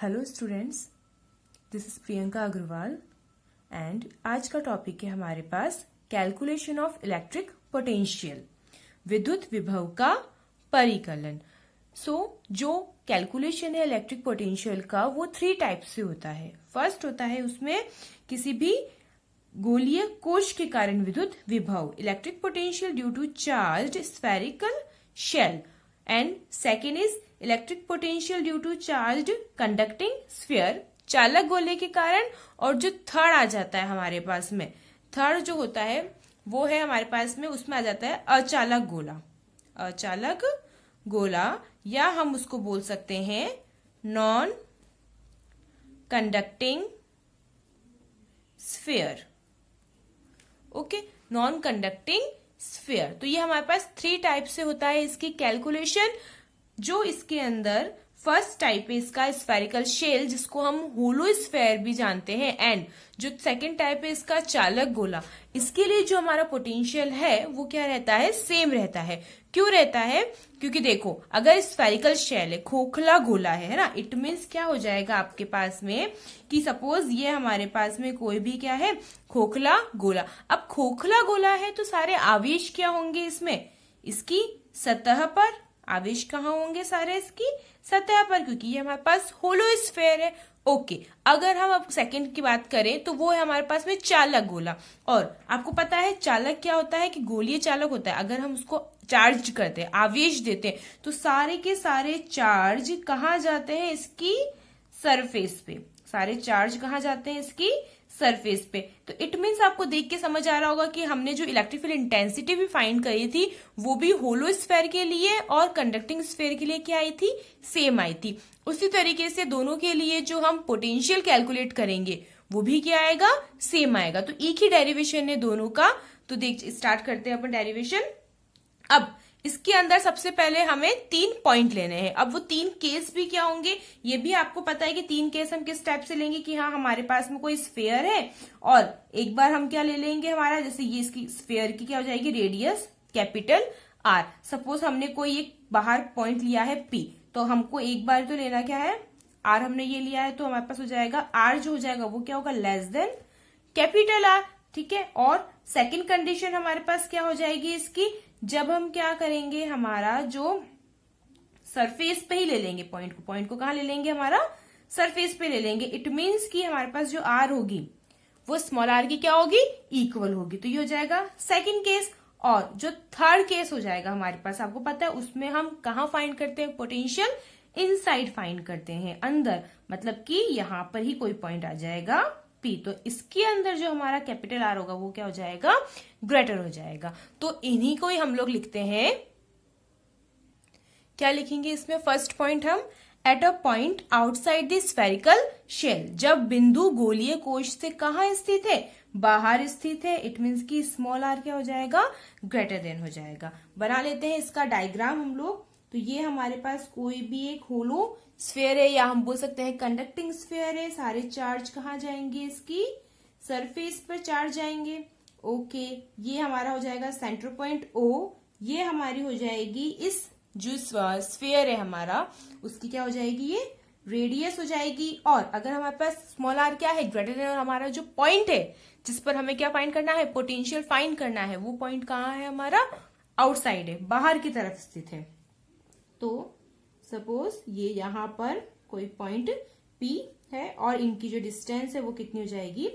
Hello students, this is Priyanka Agarwal and आज का topic है हमारे पास कैलकुलेशन ऑफ इलेक्ट्रिक पोटेंशियल, विद्युत विभव का परिकलन। जो कैलकुलेशन है इलेक्ट्रिक पोटेंशियल का वो 3 टाइप से होता है। फर्स्ट होता है उसमें किसी भी गोलीय कोश के कारण विद्युत विभव, electric potential due to charged spherical shell, and second is electric potential due to charged conducting sphere, चालक गोले के कारण। और जो थर्ड आ जाता है हमारे पास में, थर्ड जो होता है वो है हमारे पास में, उसमें आ जाता है अचालक गोला। अचालक गोला या हम उसको बोल सकते हैं non conducting sphere. Okay, non conducting sphere. तो ये हमारे पास 3 टाइप से होता है इसकी कैलकुलेशन। जो इसके अंदर फर्स्ट टाइप है इसका स्फेरिकल शेल, जिसको हम होलो स्फेयर भी जानते हैं, एंड जो सेकंड टाइप है इसका चालक गोला। इसके लिए जो हमारा पोटेंशियल है वो क्या रहता है, सेम रहता है। क्यों रहता है? क्योंकि देखो, अगर स्फेरिकल शेल है, खोखला गोला है ना, इट मीन्स क्या हो जाएगा आपके पास में कि सपोज ये हमारे पास में कोई भी क्या है, खोखला गोला। अब खोखला गोला है तो सारे आवेश क्या होंगे इसमें, इसकी सतह पर। आवेश कहाँ होंगे? सारे इसकी सतह पर, क्योंकि ये हमारे पास होलो स्फेयर है। ओके, अगर हम अब सेकंड की बात करें तो वो है हमारे पास में चालक गोला। और आपको पता है चालक क्या होता है कि गोलीय चालक होता है। अगर हम उसको चार्ज करते हैं, आवेश देते हैं, तो सारे के सारे चार्ज कहाँ जाते हैं, इसकी सरफेस पे। सारे चार्ज कहाँ जाते हैं, इसकी सरफेस पे। तो इट मीन्स आपको देख के समझ आ रहा होगा कि हमने जो इलेक्ट्रिक फील्ड इंटेंसिटी भी फाइंड करी थी वो भी होलो स्फेयर के लिए और कंडक्टिंग स्फेयर के लिए क्या आई थी, सेम आई थी। उसी तरीके से दोनों के लिए जो हम पोटेंशियल कैलकुलेट करेंगे वो भी क्या आएगा, सेम आएगा। तो एक ही डेरिवेशन है दोनों का। तो देख स्टार्ट करते हैं अपन डेरिवेशन। अब इसके अंदर सबसे पहले हमें 3 पॉइंट लेने हैं। अब वो 3 केस भी क्या होंगे ये भी आपको पता है कि 3 केस हम किस टाइप से लेंगे कि हाँ हमारे पास में कोई स्फेयर है, और एक बार हम क्या ले लेंगे हमारा, जैसे ये इसकी स्फेयर की क्या हो जाएगी, रेडियस कैपिटल आर। सपोज हमने कोई एक बाहर पॉइंट लिया है पी, तो हमको एक बार तो लेना क्या है, आर हमने ये लिया है, तो हमारे पास हो जाएगा आर जो हो जाएगा वो क्या होगा, लेस देन कैपिटल आर। ठीक है, और सेकेंड कंडीशन हमारे पास क्या हो जाएगी इसकी, जब हम क्या करेंगे, हमारा जो सरफेस पे ही ले लेंगे पॉइंट को। पॉइंट को कहाँ ले लेंगे, हमारा सरफेस पे ले लेंगे। इट मीन्स कि हमारे पास जो आर होगी वो स्मॉल आर की क्या होगी, इक्वल होगी। तो ये हो जाएगा सेकंड केस। और जो थर्ड केस हो जाएगा हमारे पास, आपको पता है उसमें हम कहाँ फाइंड करते हैं पोटेंशियल, इनसाइड फाइंड करते हैं, अंदर। मतलब कि यहां पर ही कोई पॉइंट आ जाएगा पी, तो इसके अंदर जो हमारा कैपिटल आर होगा वो क्या हो जाएगा, ग्रेटर हो जाएगा। तो इन्हीं को ही हम लोग लिखते हैं, क्या लिखेंगे इसमें, फर्स्ट पॉइंट हम at a point outside the spherical shell, जब बिंदु गोलीय कोश से कहाँ स्थित है, बाहर स्थित है। इट मीन्स कि स्मॉल आर क्या हो जाएगा, ग्रेटर देन हो जाएगा। बना लेते हैं इसका डायग्राम हम लोग। तो ये हमारे पास कोई भी एक होलो स्फेयर है, या हम बोल सकते हैं कंडक्टिंग स्फेयर है। सारे चार्ज कहाँ जाएंगे, इसकी सरफेस पर चार्ज जाएंगे। ओके, ये हमारा हो जाएगा सेंटर पॉइंट ओ। ये हमारी हो जाएगी इस जो स्फेयर है हमारा, उसकी क्या हो जाएगी, ये रेडियस हो जाएगी। और अगर हमारे पास स्मॉल आर क्या है, ग्रेटर देन, और हमारा जो पॉइंट है जिस पर हमें क्या फाइंड करना है, पोटेंशियल फाइंड करना है, वो पॉइंट कहाँ है हमारा, आउटसाइड है, बाहर की तरफ स्थित है। तो सपोज ये यहां पर कोई पॉइंट P है और इनकी जो डिस्टेंस है वो कितनी हो जाएगी,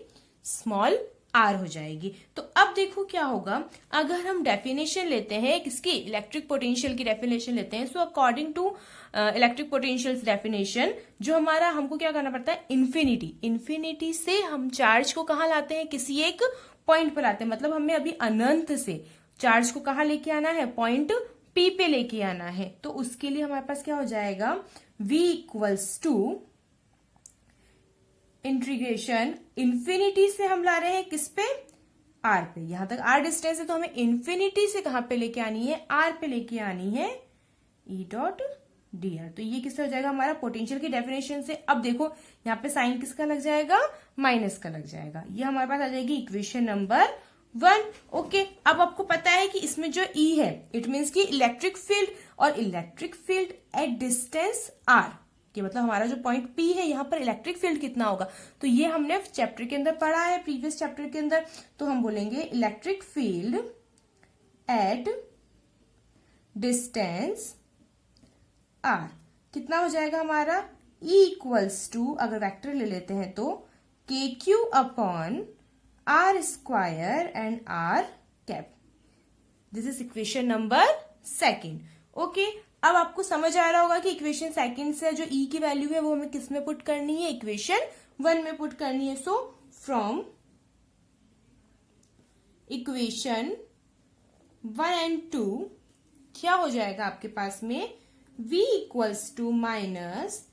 स्मॉल r हो जाएगी। तो अब देखो क्या होगा, अगर हम डेफिनेशन लेते हैं किसकी, इलेक्ट्रिक पोटेंशियल की डेफिनेशन लेते हैं। So according to electric potential definition, जो हमारा हमको क्या करना पड़ता है, इन्फिनिटी। इन्फिनिटी से हम चार्ज को कहाँ लाते हैं, किसी एक पॉइंट पर लाते हैं। मतलब हमें अभी अनंत से चार्ज को कहाँ लेके आना है, पॉइंट P पे लेके आना है। तो उसके लिए हमारे पास क्या हो जाएगा, V equals to integration infinity से हम ला रहे हैं किस पे, R पे। यहां तक R डिस्टेंस है, तो हमें इन्फिनिटी से कहां पे लेके आनी है, R पे लेके आनी है, E डॉट dr। तो ये किससे हो जाएगा, हमारा पोटेंशियल की डेफिनेशन से। अब देखो यहाँ पे साइन किसका लग जाएगा, माइनस का लग जाएगा। ये हमारे पास आ जाएगी इक्वेशन नंबर 1। ओके, अब आपको पता है कि इसमें जो E है, इट मीन्स की इलेक्ट्रिक फील्ड, और electric field at distance R कि मतलब हमारा जो पॉइंट P है यहाँ पर इलेक्ट्रिक फील्ड कितना होगा। तो ये हमने चैप्टर के अंदर पढ़ा है, प्रीवियस चैप्टर के अंदर। तो हम बोलेंगे electric field at distance r कितना हो जाएगा हमारा, E इक्वल्स टू, अगर वेक्टर ले लेते हैं तो KQ upon R square and R cap. This is equation number second. Okay, अब आपको समझ आ रहा होगा कि इक्वेशन सेकेंड से जो E की वैल्यू है वो हमें किस में पुट करनी है, इक्वेशन 1 में पुट करनी है। सो फ्रॉम इक्वेशन 1 एंड 2 क्या हो जाएगा आपके पास में, V equals to minus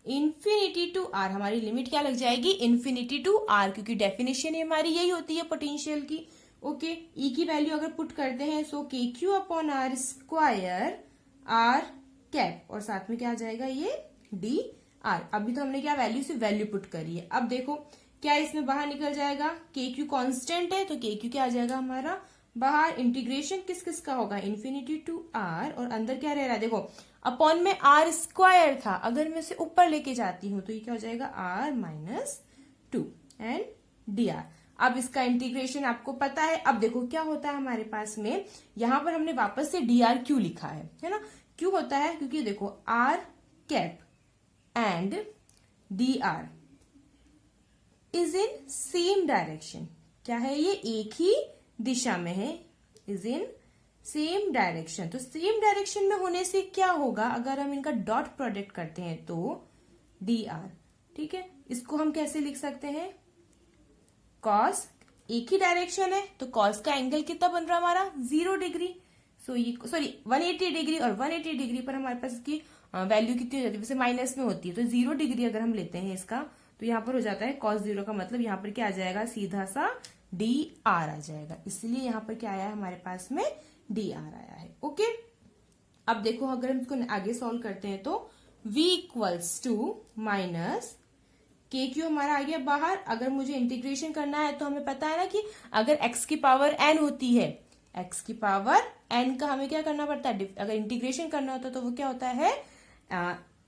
infinity to R, हमारी लिमिट क्या लग जाएगी, इंफिनिटी टू R, क्योंकि डेफिनेशन हमारी यही होती है पोटेंशियल की। ओके, E की वैल्यू अगर पुट करते हैं so KQ upon R square R cap, और साथ में क्या आ जाएगा ये DR। अभी तो हमने क्या वैल्यू से वैल्यू पुट करी है। अब देखो क्या इसमें बाहर निकल जाएगा, KQ कांस्टेंट है तो KQ क्या आ जाएगा हमारा बाहर। इंटीग्रेशन किस किस का होगा, इंफिनिटी टू R, और अंदर क्या रह रहा है देखो अपॉन में R स्क्वायर था, अगर मैं इसे ऊपर लेके जाती हूं तो ये क्या हो जाएगा R माइनस 2 एंड DR। अब इसका इंटीग्रेशन आपको पता है। अब देखो क्या होता है हमारे पास में, यहां पर हमने वापस से DR क्यों लिखा है ना, क्यों होता है, क्योंकि देखो R cap and DR is in same direction, क्या है ये एक ही दिशा में है, इज इन सेम डायरेक्शन। तो सेम डायरेक्शन में होने से क्या होगा, अगर हम इनका डॉट प्रोडक्ट करते हैं तो DR, ठीक है। इसको हम कैसे लिख सकते हैं, कॉस, एक ही डायरेक्शन है तो कॉस का एंगल कितना बन रहा हमारा 0 डिग्री। सो ये सॉरी 180 डिग्री, और 180 डिग्री पर हमारे पास इसकी वैल्यू कितनी हो जाती है, वैसे माइनस में होती है। तो 0 डिग्री अगर हम लेते हैं इसका तो यहाँ पर हो जाता है cos 0 का मतलब यहाँ पर क्या आ जाएगा, सीधा सा DR आ जाएगा। इसलिए यहाँ पर क्या आया है हमारे पास में DR आया है। ओके, अब देखो अगर हम इसको आगे सॉल्व करते हैं तो V equals to minus KQ हमारा आ गया बाहर। अगर मुझे इंटीग्रेशन करना है तो हमें पता है ना कि अगर x की पावर n होती है, x की पावर n का हमें क्या करना पड़ता है, अगर इंटीग्रेशन करना होता है तो वो क्या होता है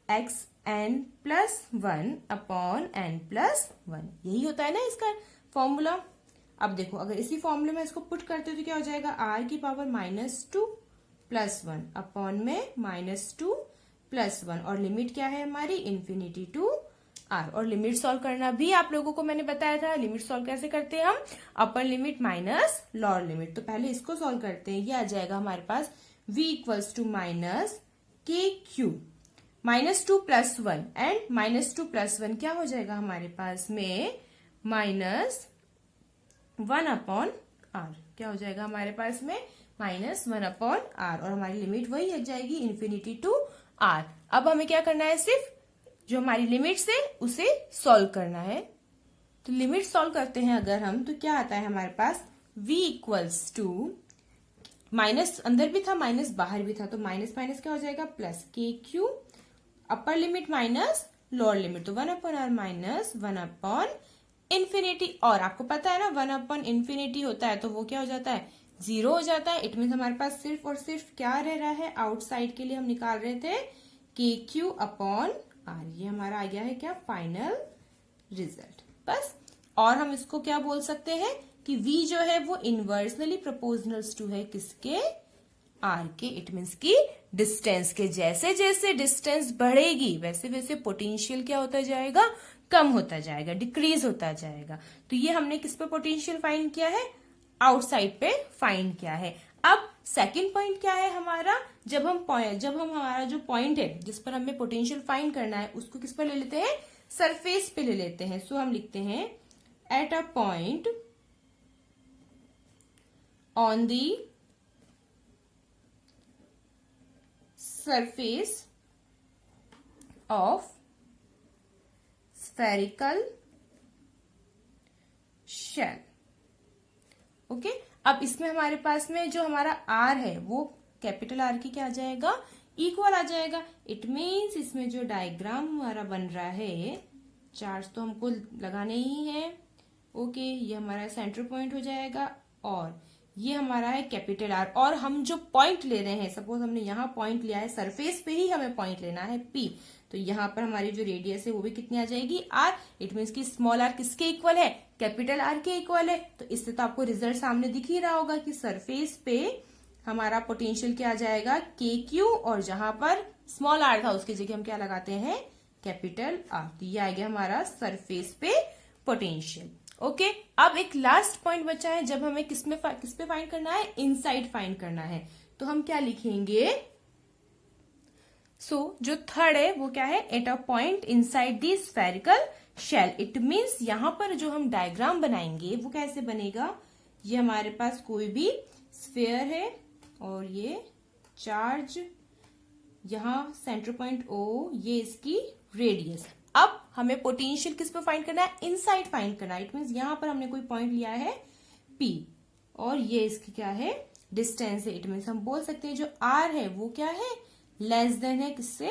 x n plus 1 upon n plus 1, यही होता है ना इसका फॉर्मूला। अब देखो अगर इसी फॉर्मूले में इसको पुट करते हो तो क्या हो जाएगा, r की पावर -2 प्लस 1 अपॉन में -2 प्लस 1, और लिमिट क्या है हमारी इंफिनिटी टू R। और लिमिट सॉल्व करना भी आप लोगों को मैंने बताया था, लिमिट सॉल्व कैसे करते हैं हम, upper limit minus lower limit. तो पहले इसको सॉल्व करते हैं, ये आ जाएगा हमारे पास V equals to minus KQ -2 plus 1 and -2 plus 1 क्या हो जाएगा हमारे पास में -1 अपॉन R, क्या हो जाएगा हमारे पास में -1 अपॉन R, और हमारी लिमिट वही आ जाएगी इंफिनिटी टू R। अब हमें क्या करना है, सिर्फ जो हमारी लिमिट्स है उसे सॉल्व करना है। तो लिमिट सॉल्व करते हैं अगर हम तो क्या आता है हमारे पास, V इक्वल्स टू माइनस अंदर भी था माइनस बाहर भी था, तो माइनस माइनस क्या हो जाएगा plus KQ, upper limit minus lower limit, तो 1 upon R minus 1 upon infinity. और आपको पता है ना 1 अपॉन इंफिनिटी होता है तो वो क्या हो जाता है 0 हो जाता है। इट मीन हमारे पास सिर्फ और सिर्फ क्या रह रहा है, आउटसाइड के लिए हम निकाल रहे थे KQ अपॉन R, ये हमारा आ गया है क्या फाइनल रिजल्ट बस। और हम इसको क्या बोल सकते हैं कि V जो है वो इनवर्सली प्रोपोर्शनल टू है किसके, R के। इट मीन्स की डिस्टेंस के जैसे जैसे डिस्टेंस बढ़ेगी वैसे वैसे पोटेंशियल क्या होता जाएगा, कम होता जाएगा, डिक्रीज होता जाएगा। तो ये हमने किस पे पोटेंशियल फाइंड किया है, आउटसाइड पे फाइंड किया है। अब सेकंड पॉइंट क्या है हमारा, जब हम हमारा जो पॉइंट है जिस पर हमें पोटेंशियल फाइंड करना है उसको किस पर ले लेते हैं, सरफेस पे ले लेते हैं। सो हम लिखते हैं at a point on the surface of spherical shell. Okay, अब इसमें हमारे पास में जो हमारा R है वो कैपिटल R की क्या आ जाएगा, इक्वल आ जाएगा। इट मीन्स इसमें जो डायग्राम हमारा बन रहा है, चार्ज तो हमको लगाने ही है। ओके, ये हमारा सेंटर पॉइंट हो जाएगा और ये हमारा है कैपिटल R। और हम जो पॉइंट ले रहे हैं, सपोज हमने यहाँ पॉइंट लिया है, सरफेस पे ही हमें पॉइंट लेना है P, तो यहाँ पर हमारी जो रेडियस है वो भी कितनी आ जाएगी, आर। इट मीन्स कि स्मॉल आर किसके इक्वल है, कैपिटल आर के इक्वल है। तो इससे तो आपको रिजल्ट सामने दिख ही रहा होगा कि सरफेस पे हमारा पोटेंशियल क्या आ जाएगा, के क्यू, और जहां पर स्मॉल आर था उसकी जगह हम क्या लगाते हैं, कैपिटल आर। तो ये आ गया हमारा सरफेस पे पोटेंशियल। ओके, अब एक लास्ट पॉइंट बचा है, जब हमें किस पे फाइंड करना है, इनसाइड फाइंड करना है। तो हम क्या लिखेंगे, जो थर्ड है वो क्या है, at a point inside the spherical shell. It means यहां पर जो हम डायग्राम बनाएंगे वो कैसे बनेगा, ये हमारे पास कोई भी स्फेयर है और ये चार्ज, यहां सेंटर पॉइंट O, ये इसकी रेडियस। अब हमें पोटेंशियल किस पे फाइंड करना है, इनसाइड फाइंड करना है। इट मीन्स यहां पर हमने कोई पॉइंट लिया है P और ये इसकी क्या है, डिस्टेंस है। इट मीन्स हम बोल सकते हैं जो R है वो क्या है, लेस देन है किससे,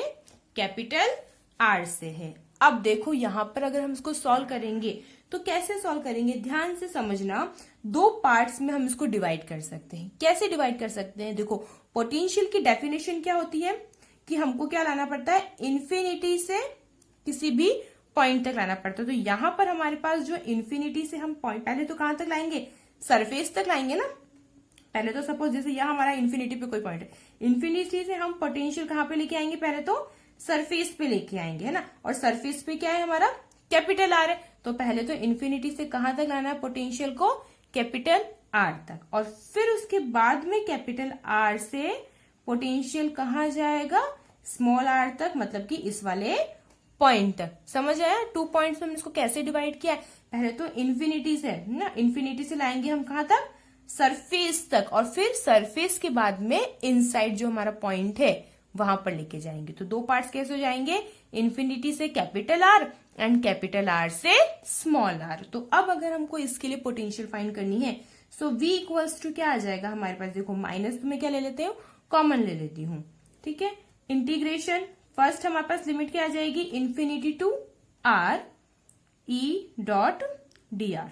कैपिटल R से है। अब देखो यहां पर अगर हम इसको सॉल्व करेंगे तो कैसे सॉल्व करेंगे, ध्यान से समझना। दो पार्ट्स में हम इसको डिवाइड कर सकते हैं। कैसे डिवाइड कर सकते हैं, देखो पोटेंशियल की डेफिनेशन क्या होती है कि हमको क्या लाना पड़ता है, इन्फिनिटी से किसी भी पॉइंट तक लाना पड़ता है। तो यहां पर हमारे पास जो इन्फिनिटी से हम पॉइंट, पहले तो कहां तक लाएंगे, सरफेस तक लाएंगे ना। पहले तो सपोज जैसे यहां हमारा इन्फिनिटी पे कोई पॉइंट है, इन्फिनिटी से हम पोटेंशियल कहां पे लेके आएंगे, पहले तो सरफेस पे लेके आएंगे, है ना। और सरफेस पे क्या है हमारा, कैपिटल आर है। तो पहले तो इन्फिनिटी से कहां तक लाना है पोटेंशियल को, कैपिटल आर तक, और फिर उसके बाद में कैपिटल आर से पोटेंशियल कहां जाएगा, स्मॉल आर तक, मतलब कि इस वाले पॉइंट तक। समझ आया, 2 पॉइंट्स में हमने इसको कैसे डिवाइड किया है। पहले तो इन्फिनिटी से ना, इन्फिनिटी से लाएंगे हम कहां तक, सरफेस तक, और फिर सरफेस के बाद में इनसाइड जो हमारा पॉइंट है वहां पर लेके जाएंगे। तो 2 पार्ट्स कैसे हो जाएंगे, इन्फिनिटी से capital R and capital R से स्मॉल आर। तो अब अगर हमको इसके लिए पोटेंशियल फाइंड करनी है, सो V इक्वल्स टू क्या आ जाएगा हमारे पास, देखो माइनस में क्या ले लेते हो, कॉमन ले लेती हूँ, ठीक है। इंटीग्रेशन, फर्स्ट हमारे पास लिमिट क्या आ जाएगी, infinity to R E dot D R,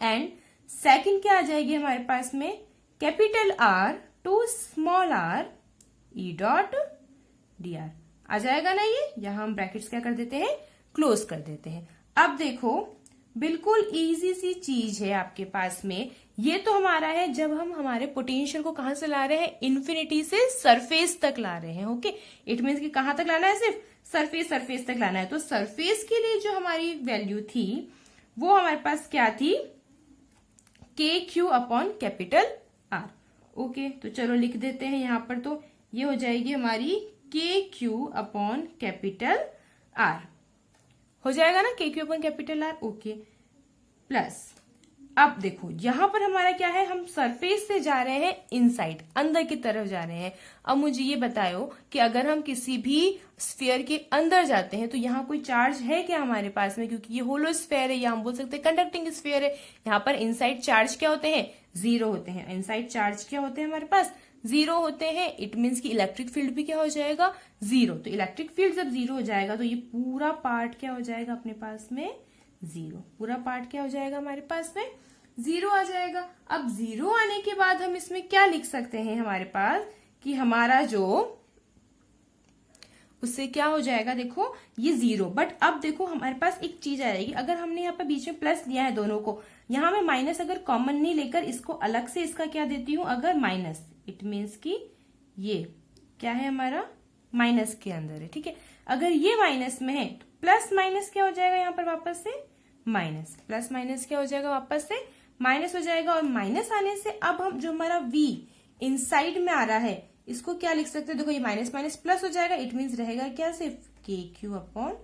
and second क्या आ जाएगी हमारे पास में, capital R to small R E dot D R. आ जाएगा ना ये, यहां हम ब्रैकेट्स क्या कर देते हैं, क्लोज कर देते हैं। अब देखो बिल्कुल इजी सी चीज है आपके पास में, ये तो हमारा है जब हम हमारे पोटेंशियल को कहां से ला रहे हैं, इन्फिनिटी से सरफेस तक ला रहे हैं। ओके, इट मीन्स कि कहां तक लाना है, सिर्फ सरफेस तक लाना है। तो सरफेस के लिए जो हमारी वैल्यू थी वो हमारे पास क्या थी, के Q upon capital are. Okay, तो चलो लिख देते हैं यहां पर, तो ये हो जाएगी हमारी के क्यू अपॉन कैपिटल आर, हो जाएगा ना, के Q upon capital are. Okay, plus अब देखो यहां पर हमारा क्या है, हम सरफेस से जा रहे हैं इनसाइड, अंदर की तरफ जा रहे हैं। अब मुझे ये बताओ कि अगर हम किसी भी स्फीयर के अंदर जाते हैं तो यहाँ कोई चार्ज है क्या हमारे पास में, क्योंकि ये होलो स्फीयर है, या हम बोल सकते हैं कंडक्टिंग स्फीयर है। यहाँ पर इनसाइड चार्ज क्या होते हैं, 0 होते हैं। इनसाइड चार्ज क्या होते हैं हमारे पास, 0 होते हैं। इट मीन्स कि इलेक्ट्रिक फील्ड भी क्या हो जाएगा, 0। तो इलेक्ट्रिक फील्ड जब 0 हो जाएगा तो ये पूरा पार्ट क्या हो जाएगा अपने पास में, 0। पूरा पार्ट क्या हो जाएगा हमारे पास में, 0 आ जाएगा। अब 0 आने के बाद हम इसमें क्या लिख सकते हैं हमारे पास, कि हमारा जो उससे क्या हो जाएगा, देखो ये 0। बट अब देखो हमारे पास एक चीज आ जाएगी, अगर हमने यहाँ पर बीच में प्लस लिया है दोनों को, यहाँ मैं माइनस अगर कॉमन नहीं लेकर इसको अलग से इसका क्या देती हूँ, अगर माइनस, इट मीन्स कि ये क्या है हमारा, माइनस के अंदर है, ठीक है। अगर ये माइनस में है तो प्लस माइनस क्या हो जाएगा यहाँ पर वापस से माइनस, प्लस माइनस क्या हो जाएगा वापस से माइनस हो जाएगा। और माइनस आने से अब हम जो हमारा V इनसाइड में आ रहा है इसको क्या लिख सकते हैं, देखो ये माइनस माइनस प्लस हो जाएगा। इट मीन्स रहेगा क्या, सिर्फ K Q upon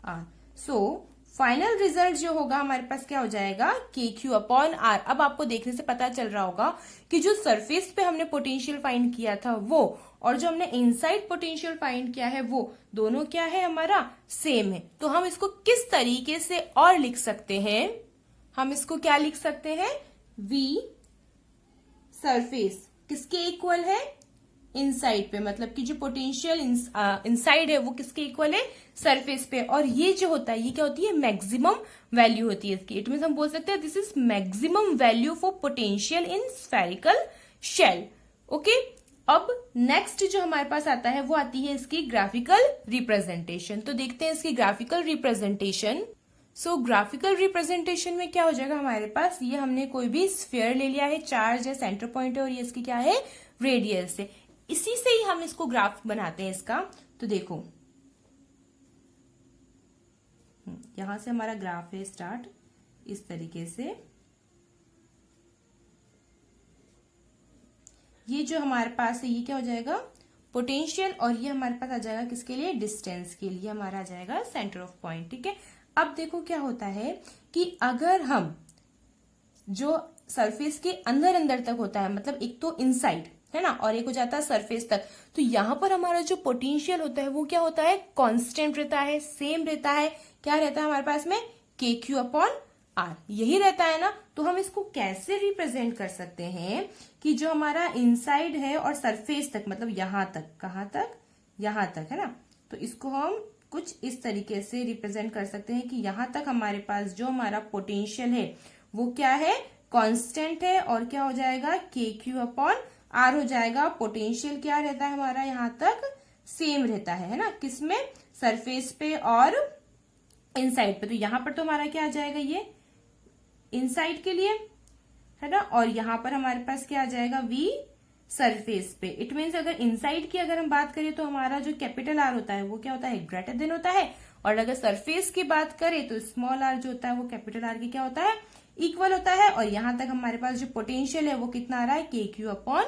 R. So final result जो होगा हमारे पास क्या हो जाएगा, के क्यू अपॉन आर। अब आपको देखने से पता चल रहा होगा कि जो सरफेस पे हमने पोटेंशियल फाइंड किया था वो, और जो हमने इनसाइड पोटेंशियल फाइंड किया है वो, दोनों क्या है हमारा, सेम है। तो हम इसको किस तरीके से और लिख सकते हैं, हम इसको क्या लिख सकते हैं, V सरफेस किसके इक्वल है, इनसाइड पे, मतलब कि जो पोटेंशियल इनसाइड है वो किसके इक्वल है, सरफेस पे। और ये जो होता है ये क्या होती है, मैक्सिमम वैल्यू होती है इसकी। इट मीन्स हम बोल सकते हैं this is maximum value for potential in spherical shell. Okay, अब नेक्स्ट जो हमारे पास आता है वो आती है इसकी ग्राफिकल रिप्रेजेंटेशन। तो देखते हैं इसकी ग्राफिकल रिप्रेजेंटेशन। सो ग्राफिकल रिप्रेजेंटेशन में क्या हो जाएगा हमारे पास, ये हमने कोई भी स्फीयर ले लिया है, चार्ज है, सेंटर पॉइंट है और ये इसकी क्या है, रेडियस है। इसी से ही हम इसको ग्राफ बनाते हैं इसका। तो देखो यहां से हमारा ग्राफ है स्टार्ट इस तरीके से। ये जो हमारे पास है ये क्या हो जाएगा, पोटेंशियल, और ये हमारे पास आ जाएगा किसके लिए, डिस्टेंस के लिए, हमारा आ जाएगा सेंटर ऑफ पॉइंट। ठीक है, अब देखो क्या होता है कि अगर हम जो सरफेस के अंदर अंदर तक होता है, मतलब एक तो इनसाइड है ना और एक हो जाता है सरफेस तक, तो यहां पर हमारा जो पोटेंशियल होता है वो क्या होता है, कांस्टेंट रहता है, सेम रहता है। क्या रहता है हमारे पास में, के क्यू अपॉन आर, यही रहता है ना। तो हम इसको कैसे रिप्रेजेंट कर सकते हैं कि जो हमारा इनसाइड है और सरफेस तक, मतलब यहां तक, कहां तक, यहां तक है ना, तो इसको हम कुछ इस तरीके से रिप्रेजेंट कर सकते हैं कि यहां तक हमारे पास जो हमारा पोटेंशियल है वो क्या है, कांस्टेंट है, और क्या हो जाएगा, के क्यू अपॉन आर हो जाएगा। पोटेंशियल क्या रहता है हमारा, यहां तक सेम रहता है ना, किसमें, सरफेस पे और इनसाइड पे। तो यहां पर तो हमारा क्या आ जाएगा, ये इनसाइड के लिए है ना, और यहां पर हमारे पास क्या आ जाएगा, वी सरफेस पे। इट मीन्स अगर इनसाइड की अगर हम बात करें तो हमारा जो कैपिटल आर होता है वो क्या होता है, ग्रेटर देन होता है, और अगर सरफेस की बात करें तो स्मॉल आर जो होता है वो कैपिटल आर की क्या होता है, इक्वल होता है। और यहां तक हमारे पास जो पोटेंशियल है वो कितना आ रहा है, के क्यू अपॉन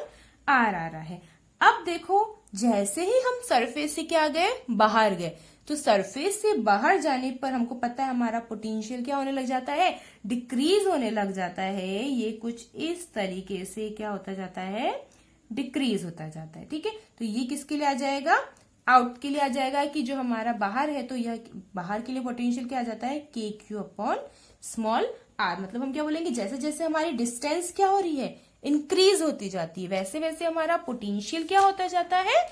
आर आ रहा है। अब देखो जैसे ही हम सरफेस से क्या गए, बाहर गए, तो सरफेस से बाहर जाने पर हमको पता है हमारा पोटेंशियल क्या होने लग जाता है, डिक्रीज होने लग जाता है। ये कुछ इस तरीके से क्या होता जाता है, डिक्रीज होता जाता है। ठीक है, तो ये किसके लिए आ जाएगा, आउट के लिए आ जाएगा कि जो हमारा बाहर है, तो यह बाहर के लिए पोटेंशियल क्या आ जाता है, के क्यू अपॉन स्मॉल आर। मतलब हम क्या बोलेंगे, जैसे जैसे हमारी डिस्टेंस क्या हो रही है, इंक्रीज होती जाती है, वैसे वैसे हमारा पोटेंशियल क्या होता जाता है,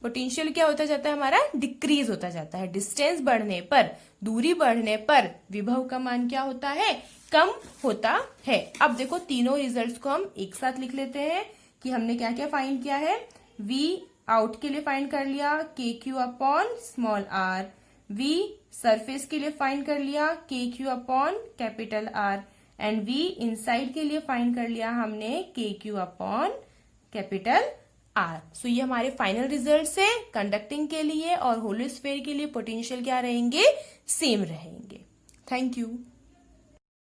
पोटेंशियल क्या होता जाता है हमारा, डिक्रीज होता जाता है। डिस्टेंस बढ़ने पर, दूरी बढ़ने पर विभव का मान क्या होता है, कम होता है। अब देखो तीनों रिजल्ट्स को हम एक साथ लिख लेते हैं कि हमने क्या क्या फाइंड किया है। वी आउट के लिए फाइंड कर लिया, K Q upon small R. We surface के लिए फाइंड कर लिया, K Q upon capital R. And we inside के लिए फाइंड कर लिया हमने, K Q upon capital R. So ये हमारे फाइनल रिजल्ट है। कंडक्टिंग के लिए और होलो स्फीयर के लिए पोटेंशियल क्या रहेंगे, सेम रहेंगे। Thank you.